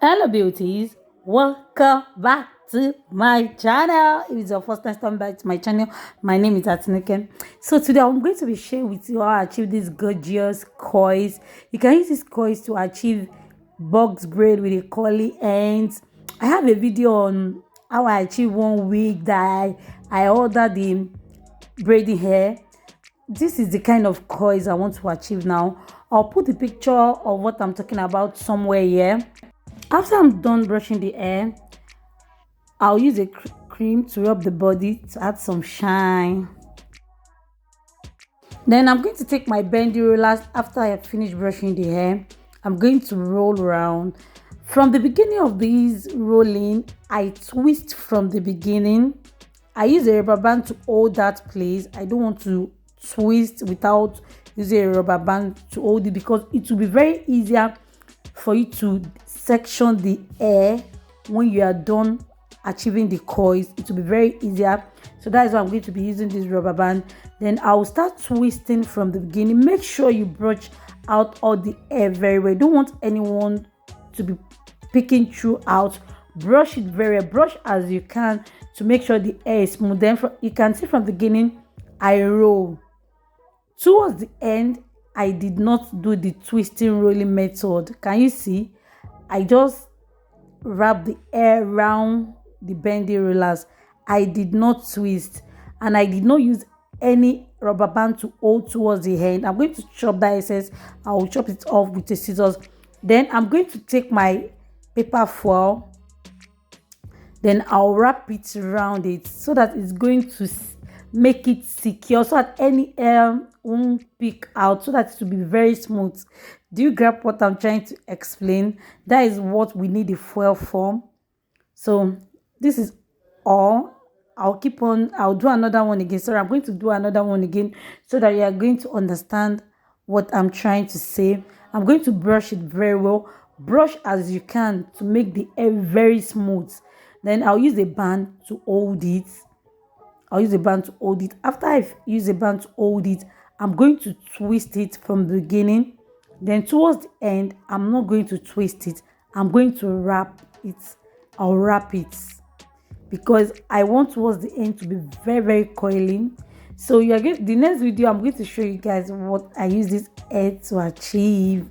Hello beauties, welcome back to my channel. If it's your first time coming back to my channel, my name is Atineke. So today I'm going to be sharing with you how I achieve these gorgeous coils. You can use these coils to achieve box braid with a curly ends. I have a video on how I achieve one wig that I ordered the braiding hair. This is the kind of coils I want to achieve now. I'll put the picture of what I'm talking about somewhere here. After I'm done brushing the hair, I'll use a cream to rub the body to add some shine. Then I'm going to take my bendy rollers. After I finish brushing the hair, I'm going to roll around. From the beginning of these rolling, I twist from the beginning. I use a rubber band to hold that place. I don't want to twist without using a rubber band to hold it because it will be very easier for you to section the hair when you are done achieving the coils. It will be very easier. So that is why I'm going to be using this rubber band. Then I'll start twisting from the beginning. Make sure you brush out all the hair very well. You don't want anyone to be picking throughout. Brush it very well. Brush as you can to make sure the hair is smooth. Then you can see from the beginning I roll. Towards the end, I did not do the twisting rolling method. Can you see? I just wrap the hair around the bendy rollers. I did not twist, and I did not use any rubber band to hold towards the end. I'm going to chop that excess. I will chop it off with the scissors. Then I'm going to take my paper foil. Then I'll wrap it around it so that it's going to make it secure, so that any hair won't peek out, so that it will be very smooth. Do you grab what I'm trying to explain? That is what we need the foil for. So this is all. I'll do another one again. Sorry, I'm going to do another one again so that you are going to understand what I'm trying to say. I'm going to brush it very well. Brush as you can to make the hair very smooth. Then I'll use a band to hold it. After I've used a band to hold it, I'm going to twist it from the beginning. Then towards the end, I'm not going to twist it. I'm going to wrap it. I'll wrap it because I want towards the end to be very, very coiling. So the next video, I'm going to show you guys what I use this hair to achieve.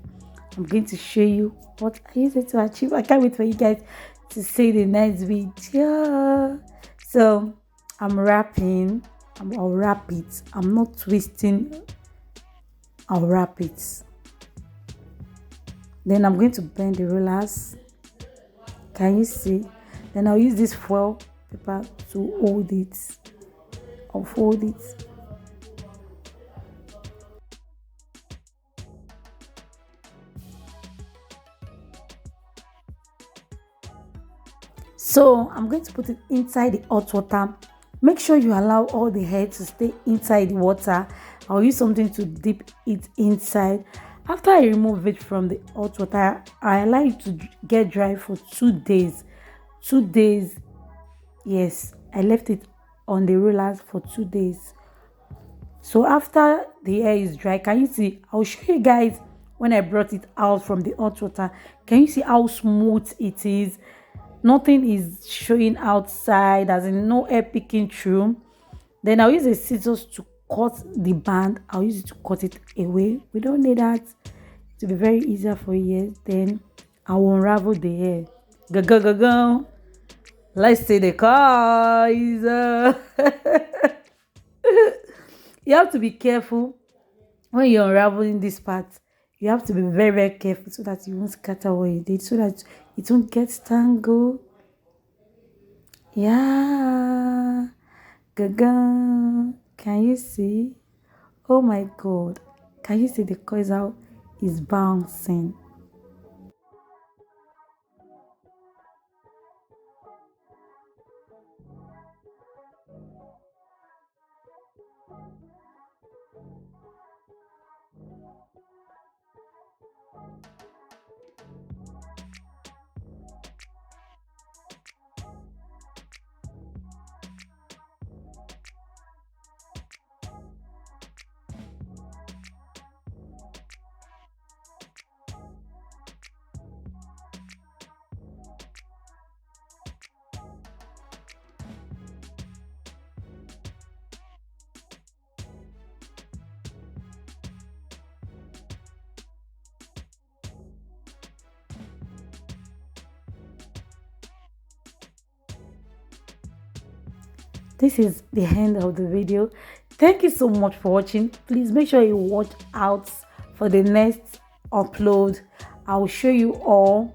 I'm going to show you what I use it to achieve. I can't wait for you guys to see the next video. So I'm wrapping. I'll wrap it. I'm not twisting. I'll wrap it. Then I'm going to bend the rollers. Can you see? Then I'll use this foil paper to hold it. I'll fold it. So I'm going to put it inside the hot water. Make sure you allow all the hair to stay inside the water. I'll use something to dip it inside. After I remove it from the hot water, I allow it to get dry for 2 days. 2 days. Yes, I left it on the rollers for 2 days. So after the hair is dry, can you see? I'll show you guys when I brought it out from the hot water. Can you see how smooth it is? Nothing is showing outside, as in no hair peeking through. Then I'll use a scissors to cut the band. I'll use it to cut it away. We don't need that. To be very easier for you. Then I will unravel the hair. Go go go go. Let's see the coils. You have to be careful when you're unraveling this part. You have to be very, very careful so that you won't scatter what you did, so that it won't get tangled. Yeah. Gaga. Can you see? Oh my God. Can you see the coils how it's bouncing? this is the end of the video. Thank you so much for watching. Please make sure you watch out for the next upload. I'll show you all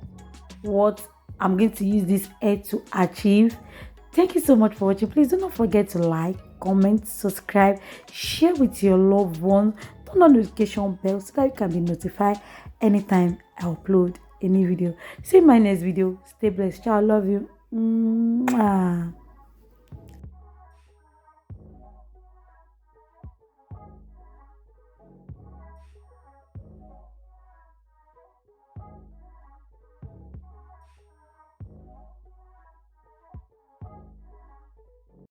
what I'm going to use this hair to achieve. Thank you so much for watching. Please do not forget to like, comment, subscribe, share with your loved one, turn on notification bell so that you can be notified anytime I upload a new video. See you in my next video. Stay blessed. Ciao. Love you. Mwah.